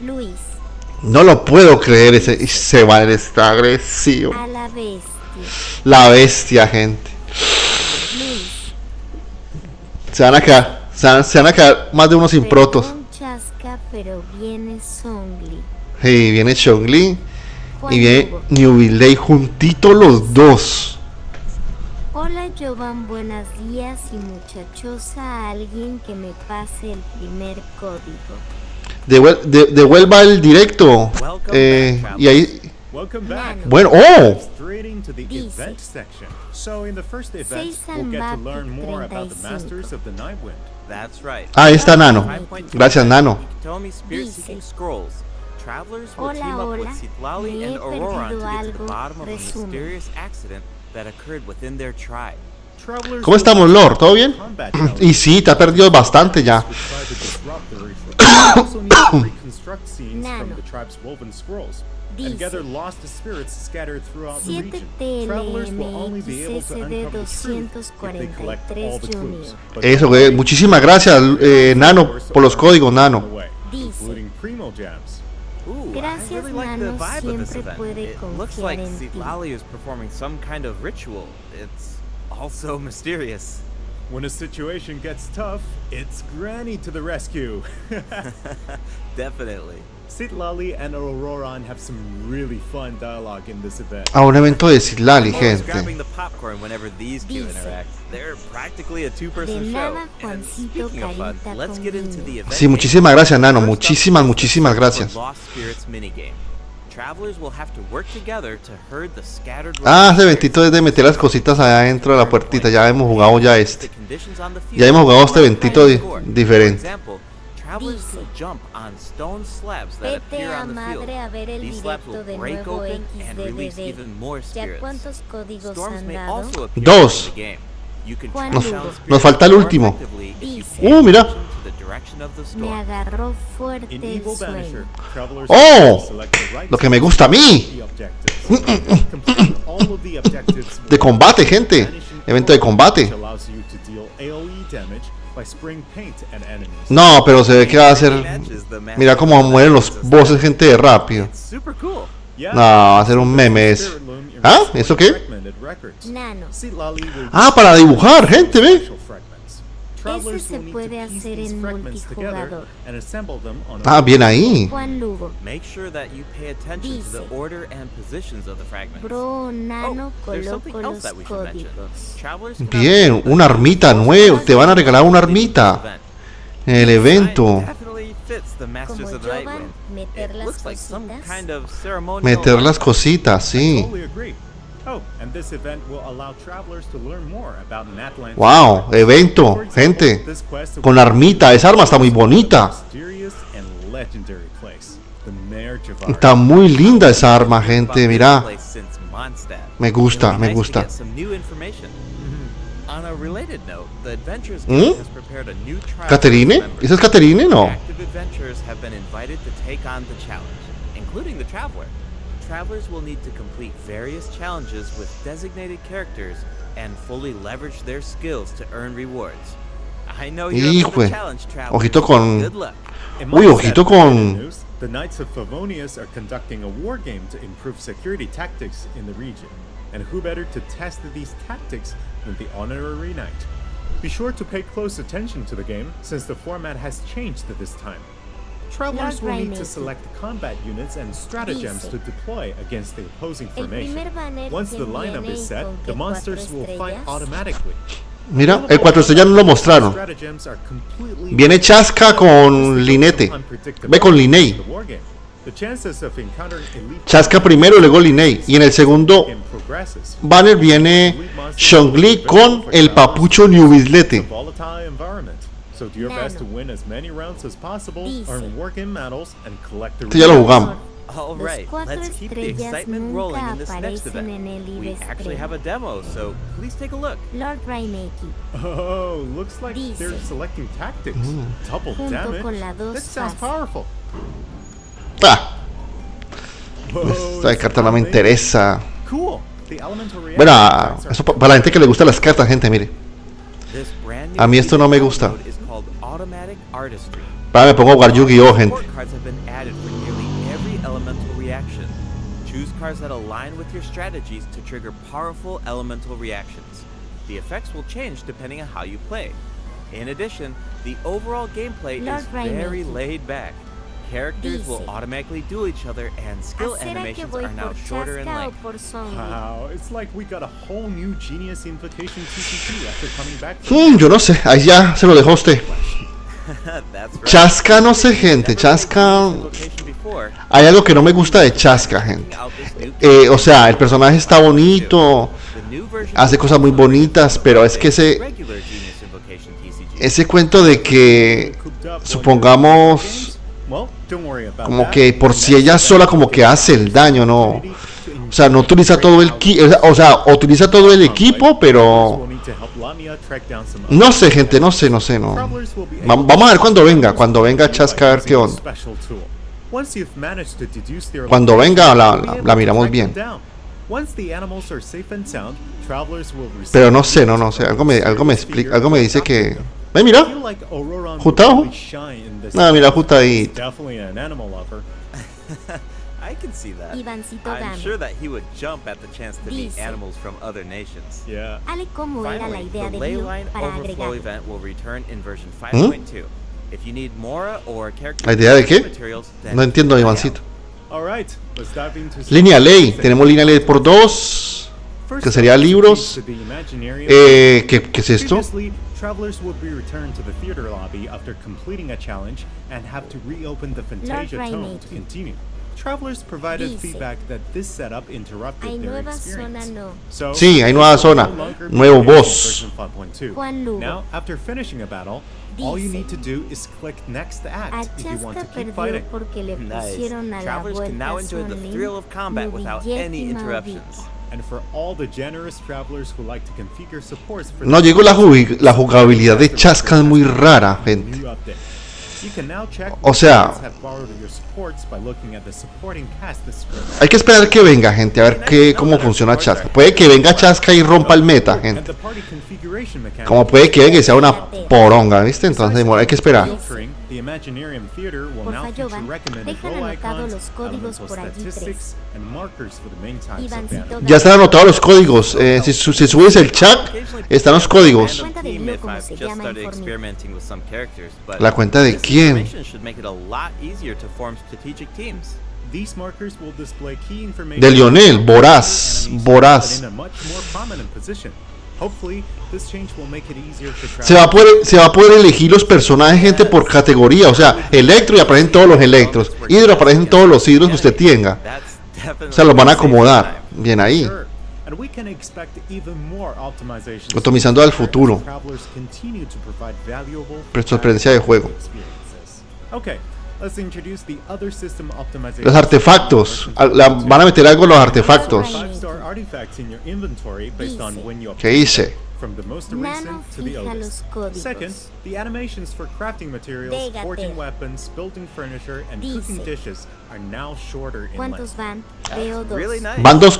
Luis, No lo puedo creer, ese banner está agresivo. a la bestia. La bestia, gente. Luis, Se van a quedar, se van a quedar más de unos sin protos. perdón, Chaska, pero viene Songli. Y viene Chongli Juan y viene Hugo. Nubilei juntitos los dos. Hola Jovan, buenos días y muchachosa, alguien que me pase el primer código. Devuelva el directo. Y ahí. Welcome back. Bueno, oh. Straight into the Dice. event section. So in the first event, 6 we'll get to al learn more about the 35. masters of the Nightwind. That's right. Ahí está Nano. Gracias, Nano. Ikitomi Spirit Seeking Scrolls. Travelers will Hola, team up with hola. Citlali Me and he Auroran to perdido get to the algo. bottom of a Resumen. mysterious accident that occurred within their tribe. Travelers ¿Cómo estamos, will Lord? ¿Todo bien? combat Y sí, te has perdido bastante ya. which try to disrupt the ritual. We also need to reconstruct scenes from Nano. the tribe's woven scrolls Dice. and gather lost spirits scattered throughout the 7 region. Travelers will only be able to TLMXSD uncover the truth if they collect all the 243 clues. Junior. But Eso, don't güey. worry, Muchísimas gracias, Nano, por los códigos, on Nano. the way, Dice. including primo gems. Ooh, Gracias, I really like the Nano, vibe of this siempre event. puede It looks confiar like en ti. Citlali is performing some kind of ritual. It's also mysterious. When a situation gets tough, it's Granny to the rescue. Definitely. Citlali and Auroran have some really fun dialogue in this event. A un evento de Citlali, Always grabbing gente. the popcorn whenever these two Dice. interact. They're practically a two-person De show. nada, And Juancito, speaking of fun, carita let's con get into guiño. the event. Sí, muchísimas gracias, Nano. First up Muchísimas, is the muchísimas Search for gracias. Lost Spirits minigame. Travelers will have to work together to herd the scattered Ah, lost ese eventito es de meter las cositas allá adentro de la puertita. Ya hemos jugado ya este. Ya hemos jugado este eventito diferente. Travelers will jump on stone slabs that Vete appear a on the field. madre a ver el These slabs directo will de break nuevo open and release XDDD. even more ¿Ya spirits. cuántos códigos Storms han may dado? also appear Dos. in the game. You can Juan track Lugo. down Nos spirits falta el more último. effectively if you Dice. pay Mira. attention to the direction of the Me storm. agarró fuerte In el Evil Vanisher, sueño. travelers Oh, will select the right lo que me gusta a mí. the objectives. Completing all of the objectives De will combate, gente. vanish in Evento de combate. which allows you to deal AoE damage by spraying paint at enemies. No, pero se ve que va a ser... Mira cómo mueren los bosses, gente, de rápido. It's super cool. Yeah, No, va a ser un meme eso. Spirit Loom erase ¿Ah? ¿Eso qué? fragmented records. Nano. Seed Lolly will Ah, use para dibujar, gente, ve. special fragments. Travelers se will need puede to piece hacer these en fragments together multijugador. and assemble them on Ah, a bien ahí. Juan Lugo. Make sure that you pay attention to the Dice. order and positions of the fragments. Bro, Nano there's something coloco else los that we should mention. códigos. Travelers can Bien, have una armita nueva. Te van a regalar una armita en el evento. Definitely fits the Masters Como of the Night Jovan, room. meter It las looks like some cositas. kind of ceremonial Meter las artifact. cositas, sí. Totally agree. Oh, and this event will allow travelers to learn more about Natlan's Wow, evento, For example, gente. this quest Con la armita, esa arma está muy bonita. mysterious and legendary place, the Mare Javari. Está muy linda esa arma, About gente. this Mira, place since Mondstadt. me gusta, It'll be me nice to gusta. get some new information. On a related note, the Adventures ¿Mm? Guild has prepared a new trial. ¿Caterine? for members. ¿Esa es Caterine? No. Active adventurers have been invited to take on the challenge, including the Traveler. Travelers will need to complete various challenges with designated characters and fully leverage their skills to earn rewards. I know you're up for Híjole. the challenge, Travelers. Ojito con- Good luck. In Uy, Mondstadt ojito related con- news, the Knights of Favonius are conducting a war game to improve security tactics in the region. And who better to test these tactics than the honorary knight? Be sure to pay close attention to the game, since the format has changed at this time. Travelers will need to Rainmaker. select combat units and stratagems Dice. to deploy against the opposing El formation. primer banner Once que the lineup viene is set, con the que monsters cuatro will fight estrellas. automatically. Mira, el 4 estrellas no lo mostraron. Stratagems are completely Viene Chasca con Linete. Ve con Linnei. The war game. The chances of encountering elite Chasca primero, luego Linnei. Y en el segundo game progresses. banner viene Shongli con el papucho New It's a Bislete. volatile environment. So do your best to Nano. win as many rounds as possible, Dice. earn war game medals, and collect the Este ya lo jugamos. All Los right, cuatro let's keep the estrellas excitement rolling in this next nunca event. aparecen en el We actually have a demo, so please take a look. Lord Rainmaker. Oh, looks like Dice. they're selecting tactics. Double Junto damage. con la dos That sounds fácil. powerful. Ah, Whoa, esta it's carta no me amazing. interesa. Cool. The elemental reaction Bueno, effects are eso para la gente que le gustan las cartas, gente, mire. This brand new A mí esto no me download gusta. is called Automatic Artistry. Para me pongo a jugar Yu-Gi-Oh, gente. Support cards have been added for nearly every elemental reaction. Choose cards that align with your strategies to trigger powerful elemental reactions. The effects will change depending on how you play. In addition, the overall gameplay Lord is very Rainmaker. laid back. Characters will Dice. automatically duel each other and skill ¿Será que animations voy are now por shorter in Chasca o length. por Zombie? Wow, it's like we got a whole new genius invocation TCG after coming back from Yo no sé, ahí ya se lo dejó a usted. That's right. Chasca, no sé, gente. Never Chasca. played this invocation before. Hay algo que no me gusta de Chasca, gente. Out this new O sea, el personaje está bonito, The new version hace cosas muy bonitas, pero es que regular Genius Invocation TCG. ese cuento de que, cooped up supongamos, Well, don't worry about como that. que por si ella sola como que hace el daño, ¿no? O sea, no utiliza todo el o sea, utiliza todo el equipo, pero no sé, gente, no sé, no. Vamos a ver cuando venga Chasca, a ver qué onda. Cuando venga la miramos bien. Pero no sé, no sé, algo me explica, algo me dice que... mira, Jutao. Mira, Jutai. I can see that. Ivancito I'm Game. sure that he would jump at the chance to meet Dice. animals from other nations. Yeah. Ale, ¿cómo era la Finally, idea the de ley View line para overflow agregar? event will return in version 5.2. If you need Mora or character ¿La idea de qué? materials, then No entiendo, try Ivancito. All right, let's dive into some Línea ley, things. tenemos línea ley por 2. First que sería up, libros. to the imaginary ¿Qué es esto? Previously, travelers would be returned to the theater lobby after completing a challenge and have to reopen the Fantasia tome to Rainmaker. continue. Travelers provided Dice. feedback that this setup interrupted Hay their nueva experience. zona, no. So, Sí, hay nueva this will zona, no longer be nuevo there in boss. version 5.2. Juan Lugo. Now, after finishing a battle, all you Dice. need to do is click next A act if you want to Chasca keep perdió fighting. porque le Nice. pusieron a la Travelers can now vuelta enjoy the Sonlin, thrill of combat without any Nubilleti interruptions. maldito. And for all the generous travelers who like to configure supports for No the llegó la jugabilidad de Chasca es muy rara, gente. new update. You can now check O sea, which have borrowed your supports by looking at the supporting cast screen. hay que esperar que venga, gente, a ver cómo funciona Chasca. Puede que venga Chasca y rompa el meta, And gente. the party configuration mechanic. Como puede que venga y sea una poronga, ¿viste? Entonces hay que esperar. Filtering, the Imaginarium Theater will Porfa, now feature Jovan, recommended dejan role anotados icons, los códigos elemental por allí statistics, and markers for the main types of Ivancito damage. Ya están anotados los códigos. Si subes el chat, están los códigos. Cuenta de Glue, como se llama en Fortnite. ¿La cuenta de quién? These markers will display key information De Lionel, about voraz, enemies, voraz. but in a much more prominent position. Hopefully, this change will make it easier for Se va a poder elegir los personajes, gente, por categoría. O sea, Electro y aparecen todos los Electros. Hidro aparecen todos los Hidros que usted tenga. O sea, los van a acomodar. Bien ahí. Sure. And we can expect even more optimizations Optimizando al futuro. as travelers continue to provide valuable Experiencia de juego. experiences. Okay, let's introduce the other system optimizations. Los artefactos. Van a meter algo en los artefactos. 5-star artifacts in your inventory based on when you ¿Qué obtain hice? them, from the most Nano recent to the fija oldest. los códigos. Second, the animations for crafting materials, Dégate. forging weapons, building furniture, and cooking Dice. dishes are now shorter in ¿Cuántos length. van? Veo dos. Really nice. Van dos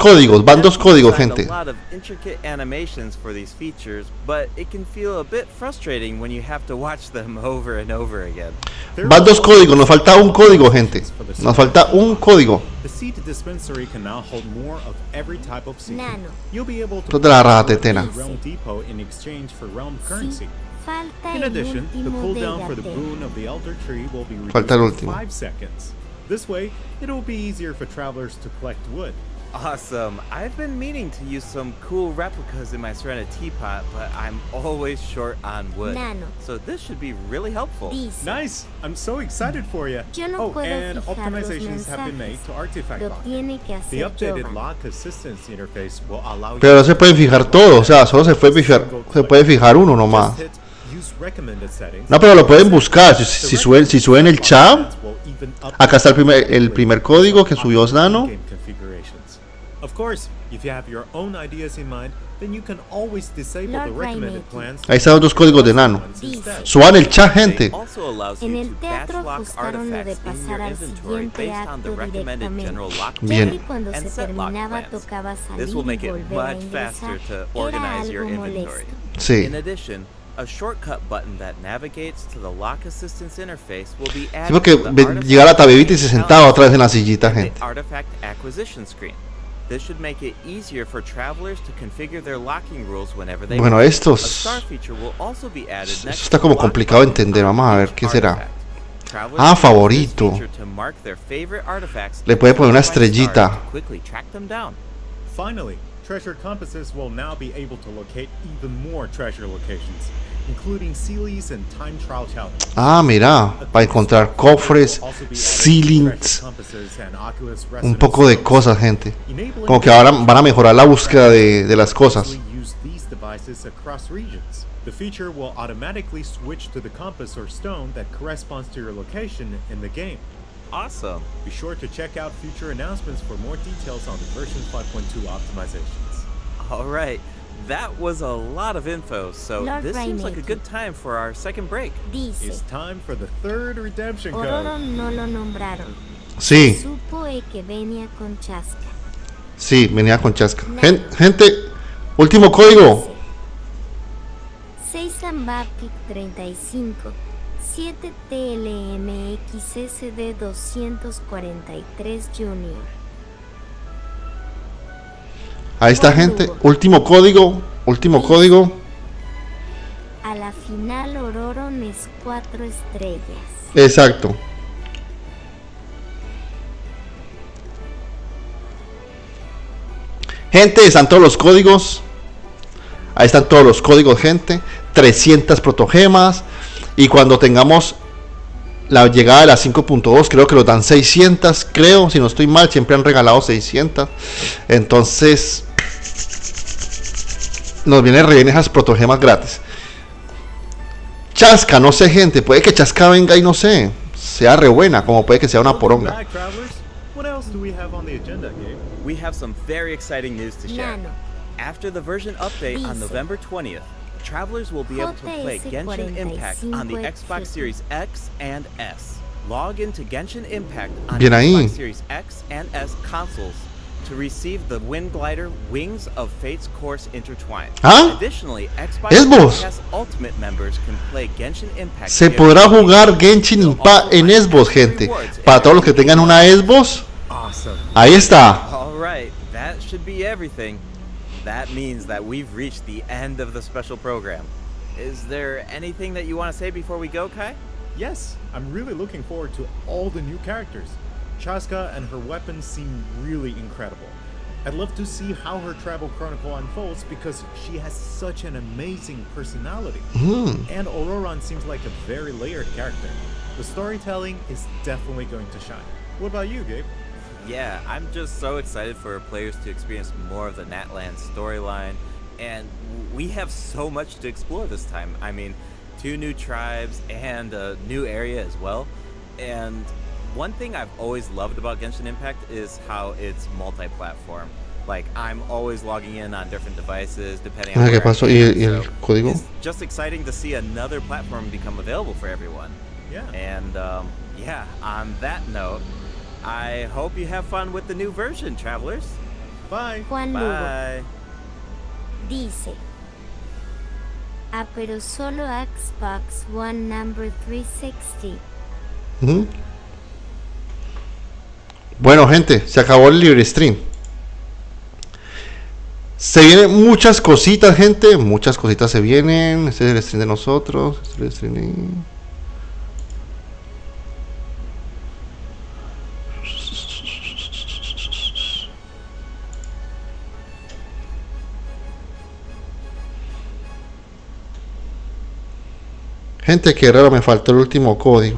códigos, gente. A lot of intricate animations for these features, but it can feel a bit frustrating when you have to watch them over and over again. There Van are dos also códigos, nos falta un código, options gente. for the Nos seed falta un código. The seed dispensary can now hold more of every type of seed. Nano. You'll be able to Esto es de la raja purchase tetena. a Realm Depot in exchange for Realm currency. Falta In el addition, the último cooldown for the Dégate. boon of the Elder Tree will be Falta el reduced to último. 5 seconds. This way, it will be easier for travelers to collect wood. Awesome. I've been meaning to use some cool replicas in my Serena teapot, but I'm always short on wood. Nano. So this should be really helpful. Dice. Nice! I'm so excited for you. Yo no puedo and fijar los optimizations have been made mensajes. to Artifact Lo Lock. tiene que The hacer updated Jovan. lock assistance interface will allow Pero no you se puede fijar todo, o sea, solo se puede fijar uno nomás. Just hit use recommended settings. No, pero lo pueden buscar. Si suben el chat, acá está el primer código que subió Nano. Game configurations. Of course, if you have your own ideas in mind, then you can always disable the Lord recommended Rainmaker. plans. Ahí están los dos códigos de Nano. Instead. Suban el chat, gente. Also allows En you el to teatro batch lock ajustaron lo de artifacts in pasar your al inventory siguiente based on the acto recommended general directamente. lock Bien. Ya que cuando and se set lock terminaba plans. tocaba salir This will make y it volver a much faster ingresar. to Era organize your algo inventory. molesto. Sí. In addition, a shortcut button that navigates to the lock assistance interface will be added Sí, porque to the artifact llega la tabebita y se sentaba otra vez en la and sillita, the gente. artifact acquisition screen. This should make it easier for travelers to configure their locking rules whenever they Bueno, want. estos- A star feature will also be added Eso next está to como the lock complicado de button entender. on Vamos a ver each qué será. artifact. Travelers Ah, can use this favorito. feature to mark their favorite artifacts Le puede poner una by stars estrellita. to quickly track them down. Finally, treasure compasses will now be able to locate even more treasure locations, including Sealies and time trial challenges. Ah, mira, para encontrar cofres, ceilings, un poco de cosas, gente. Como que ahora van a mejorar la búsqueda de las cosas. Use these devices across regions. The feature will automatically switch to the compass or stone that corresponds to your location in the game. Awesome. Be sure to check out future announcements for more details on the version 5.2 optimizations. All right. That was a lot of info, so Lord this seems like a Rainmaker. good time for our second break. It's Dice. time for the third redemption Ororo code. no lo nombraron. Sí, Supo que venía con chasca. sí, venía con chasca. Gente, último código. 6 Zambapic 35 7 TLMXSD 243 Junior. Ahí está, gente. Último código. Último código. A la final Ororon es 4 estrellas. Exacto. Gente, están todos los códigos. Ahí están todos los códigos, gente. 300 protogemas. Y cuando tengamos la llegada de la 5.2, creo que los dan 600. Creo, si no estoy mal, siempre han regalado 600. Entonces, nos vienen esas protogemas gratis. Chasca, no sé, gente. Puede que Chasca venga y no sé, sea re buena, como puede que sea una Welcome poronga. back, travelers. What else do we have on the agenda, Gabe? We have some very exciting news to share. Nano. After the version update on Dice. November 20th, travelers will be able to play Genshin Impact on the Xbox Series X and S. Log into Genshin Impact on Bien ahí. Xbox Series X and S consoles to receive the Wind Glider Wings of Fate's Course Intertwined. ¿Ah? Additionally, Xbox Xbox. Pass Ultimate members can play Genshin Impact. Se podrá jugar Genshin Impact en Xbox, gente. Para todos los que tengan una Xbox, Awesome. ahí está. All right, that should be everything. That means that we've reached the end of the special program. Is there anything that you want to say before we go, Kai? Yes, I'm really looking forward to all the new characters. Chaska and her weapons seem really incredible. I'd love to see how her travel chronicle unfolds because she has such an amazing personality. And Auroran seems like a very layered character. The storytelling is definitely going to shine. What about you, Gabe? Yeah, I'm just so excited for players to experience more of the Natlan storyline, and we have so much to explore this time. I mean, 2 new tribes and a new area as well. And one thing I've always loved about Genshin Impact is how it's multi-platform. Like, I'm always logging in on different devices depending on ¿Qué where pasó? I ¿Y am, el so código? it's just exciting to see another platform become available for everyone. Yeah. And yeah, on that note, I hope you have fun with the new version, travelers. Bye. Juan Lugo Bye. dice: Ah, pero solo Xbox One number 360. Ujú. Bueno, gente, se acabó el libre stream. Se vienen muchas cositas, gente. Muchas cositas se vienen. Este es el stream de nosotros. Este es el stream de... Gente, qué raro, me faltó el último código.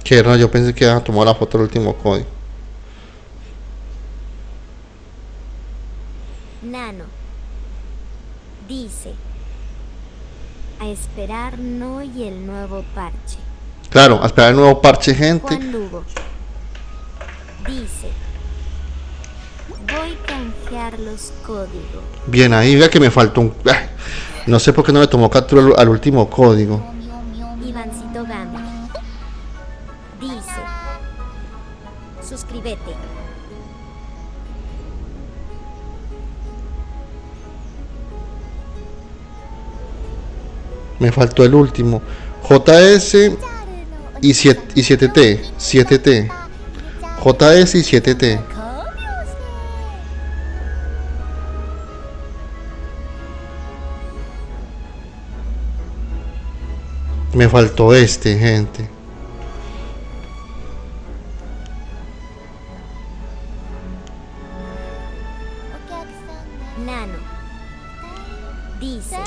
Qué raro, yo pensé que iba a tomar la foto del último código. Nano dice: A esperar no y el nuevo parche. Claro, a esperar el nuevo parche, gente. Juan Lugo dice: Voy a canjear los códigos. Bien ahí, vea que me faltó un... No sé por qué no le tomó captura al último código. Ivancito Gama dice: Suscríbete. Me faltó el último. JS y 7T. 7T. JS y 7T. Me faltó este, gente. Nano dice: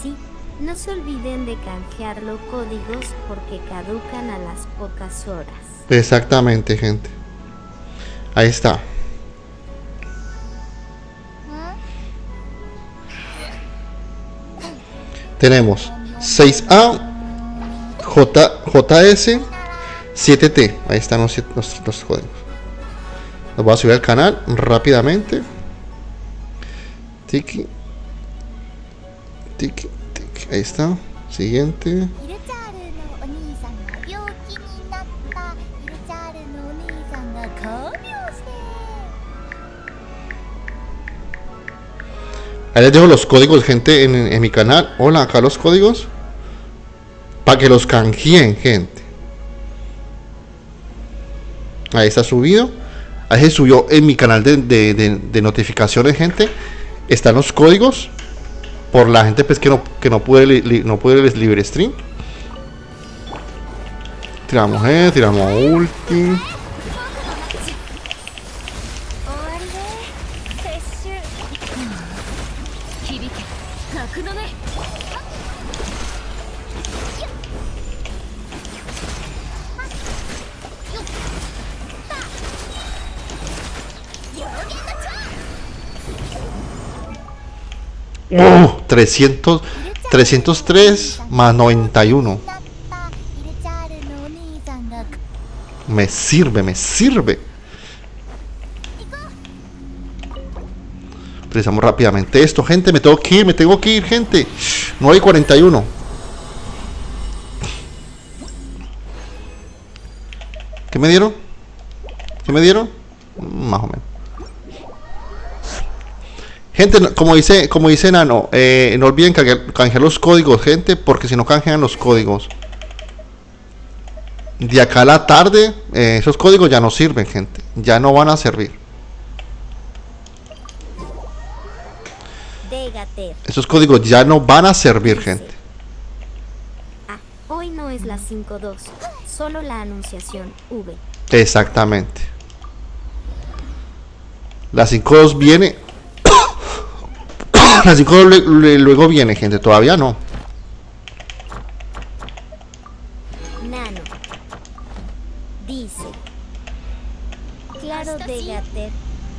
Sí, no se olviden de canjear los códigos porque caducan a las pocas horas. Exactamente, gente. Ahí está. Tenemos 6A, JS, 7T. Ahí están los códigos. Los voy a subir al canal rápidamente. Tiki. Tiki, tiki. Ahí está. Siguiente. Ahí les dejo los códigos, gente, en mi canal. Hola, acá los códigos. Para que los canjeen, gente. Ahí está subido. Ahí se subió en mi canal de notificaciones, gente. Están los códigos. Por la gente pues que no puede libre stream. Tiramos ulti. ¡Oh! 300. 303 más 91. Me sirve, me sirve. Utilizamos rápidamente esto, gente. Me tengo que ir, gente. 9:41. ¿Qué me dieron? ¿Qué me dieron? Más o menos. Gente, como dice Nano, no olviden canjear los códigos, gente, porque si no canjean los códigos de acá a la tarde, esos códigos ya no sirven, gente. Ya no van a servir. Esos códigos ya no van a servir, gente. Hoy no es la 5.2, solo la anunciación V. Exactamente. La 5.2 viene. La 5.2 luego viene, gente. Todavía no. Nano dice: claro, Degater,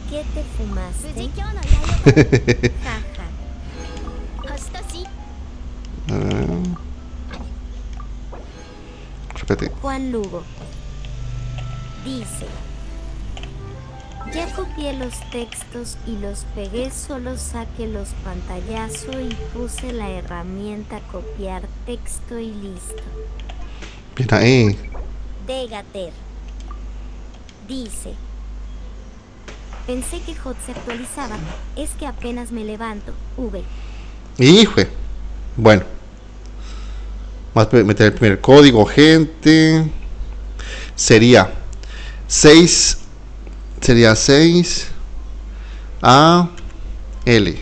¿qué te fumaste? Jaja. Repete. Juan Lugo dice: ya copié los textos y los pegué, solo saqué los pantallazos y puse la herramienta copiar texto y listo. Bien ahí. Degater dice: pensé que Hot se actualizaba, es que apenas me levanto. V. Hijo. Bueno. Vamos a meter el primer código, gente. Sería 6. Sería 6 AL.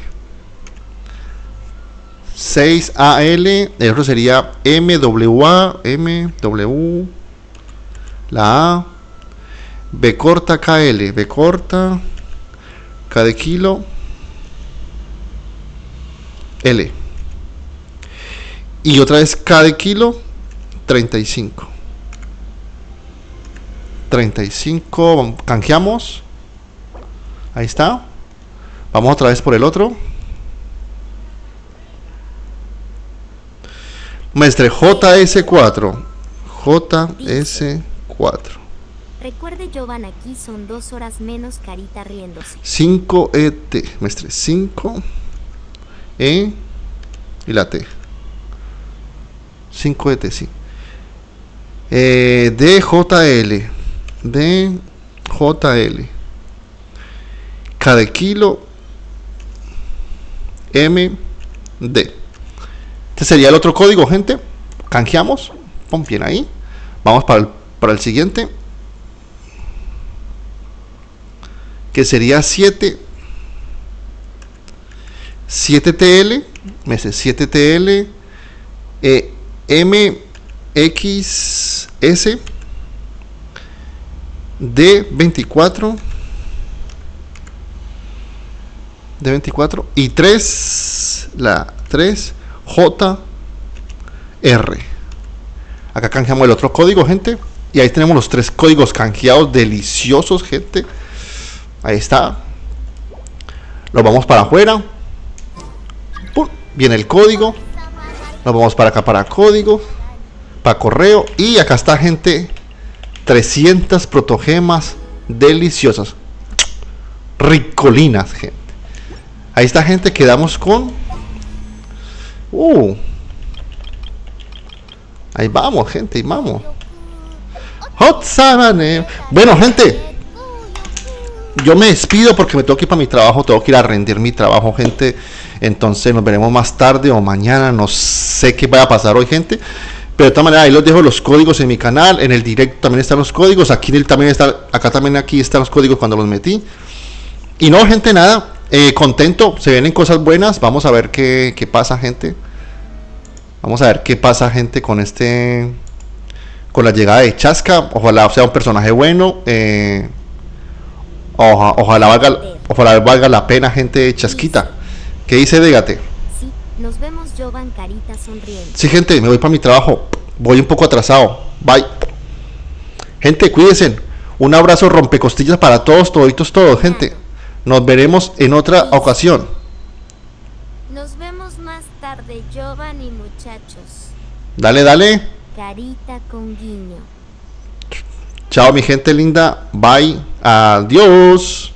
6 AL. El otro sería MWA. MW. La A. B corta KL. B corta. K de kilo. L. Y otra vez K de kilo. 35. 35. Canjeamos. Ahí está. Vamos otra vez por el otro. Maestre, JS4. JS4. Recuerde, Jovan, aquí son 2 horas menos, carita riéndose. 5ET. Maestre, 5E y la T. 5ET, sí. DJL. DJL. K de kilo. MD. Este sería el otro código, gente. Canjeamos. Pon bien ahí. Vamos para el siguiente. Que sería 7TL. Me dice 7TL. MXS. D24. D24 y 3, la 3 JR. Acá canjeamos el otro código, gente, y ahí tenemos los 3 códigos canjeados deliciosos, gente. Ahí está. Lo vamos para afuera. ¡Pum! Viene el código. Nos vamos para acá para código, para correo, y acá está, gente. 300 protogemas deliciosas, ricolinas, gente. Ahí está, gente. Quedamos con ahí vamos, gente. Ahí vamos. Hot Sabane. Bueno, gente, yo me despido porque me tengo que ir para mi trabajo. Tengo que ir a rendir mi trabajo, gente. Entonces nos veremos más tarde o mañana. No sé qué vaya a pasar hoy, gente. Pero de todas maneras, ahí los dejo los códigos en mi canal. En el directo también están los códigos. Aquí también está, acá también aquí están los códigos cuando los metí. Y no, gente, nada. Contento. Se vienen cosas buenas. Vamos a ver qué pasa, gente. Vamos a ver qué pasa, gente, con con la llegada de Chasca. Ojalá sea un personaje bueno. Ojalá valga la pena, gente. Chasquita. ¿Qué dice Dégate? Sí, nos vemos, Jovan, carita sonriendo. Sí, gente, me voy para mi trabajo. Voy un poco atrasado. Bye. Gente, cuídense. Un abrazo rompecostillas para todos, toditos, todos, gente. Nos veremos en otra ocasión. Nos vemos más tarde. tarde, Giovanni, muchachos. Dale, dale. Carita con guiño. Chao, mi gente linda. Bye. Adiós.